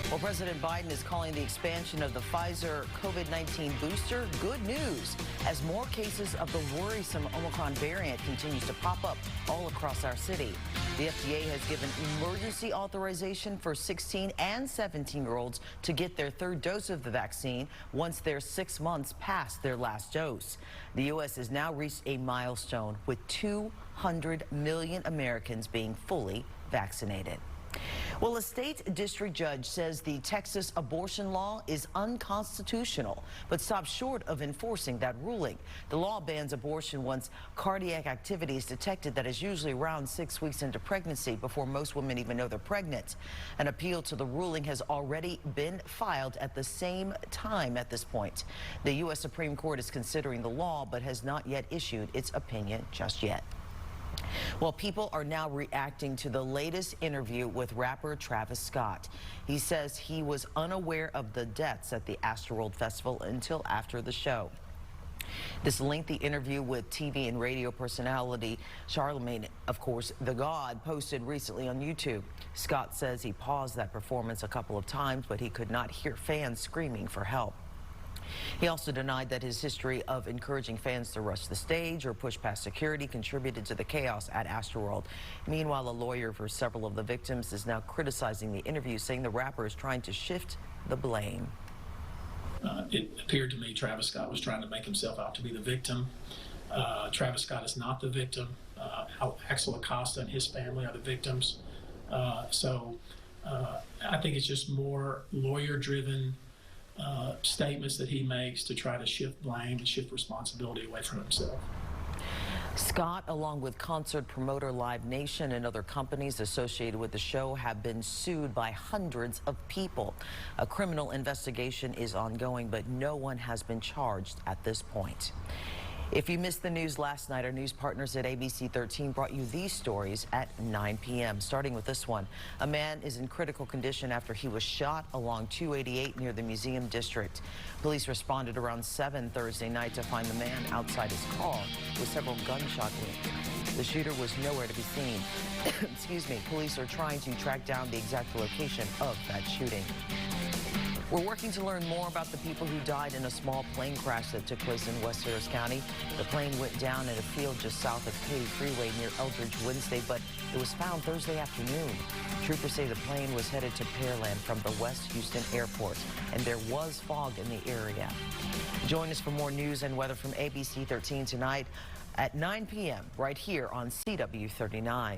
Well, President Biden is calling the expansion of the Pfizer COVID-19 booster good news as more cases of the worrisome Omicron variant continues to pop up all across our city. The FDA has given emergency authorization for 16 and 17-year-olds to get their third dose of the vaccine once they're 6 months past their last dose. The U.S. has now reached a milestone with 200 million Americans being fully vaccinated. Well, a state district judge says the Texas abortion law is unconstitutional, but stops short of enforcing that ruling. The law bans abortion once cardiac activity is detected that is usually around 6 weeks into pregnancy before most women even know they're pregnant. An appeal to the ruling has already been filed at the same time at this point. The U.S. Supreme Court is considering the law, but has not yet issued its opinion just yet. Well, people are now reacting to the latest interview with rapper Travis Scott. He says he was unaware of the deaths at the Astroworld Festival until after the show. This lengthy interview with TV and radio personality Charlamagne, of course, the God, posted recently on YouTube. Scott says he paused that performance a couple of times, but he could not hear fans screaming for help. He also denied that his history of encouraging fans to rush the stage or push past security contributed to the chaos at Astroworld. Meanwhile, a lawyer for several of the victims is now criticizing the interview, saying the rapper is trying to shift the blame. It appeared to me Travis Scott was trying to make himself out to be the victim. Travis Scott is not the victim. Axel Acosta and his family are the victims. So I think it's just more lawyer-driven statements that he makes to try to shift blame and shift responsibility away from himself. Scott, along with concert promoter Live Nation and other companies associated with the show, have been sued by hundreds of people. A criminal investigation is ongoing, but no one has been charged at this point. If you missed the news last night, our news partners at ABC 13 brought you these stories at 9 p.m., starting with this one. A man is in critical condition after he was shot along 288 near the Museum District. Police responded around 7 Thursday night to find the man outside his car with several gunshot wounds. The shooter was nowhere to be seen. Excuse me. Police are trying to track down the exact location of that shooting. We're working to learn more about the people who died in a small plane crash that took place in West Harris County. The plane went down in a field just south of Cady Freeway near Eldridge Wednesday, but it was found Thursday afternoon. Troopers say the plane was headed to Pearland from the West Houston Airport, and there was fog in the area. Join us for more news and weather from ABC 13 tonight at 9 p.m. right here on CW 39.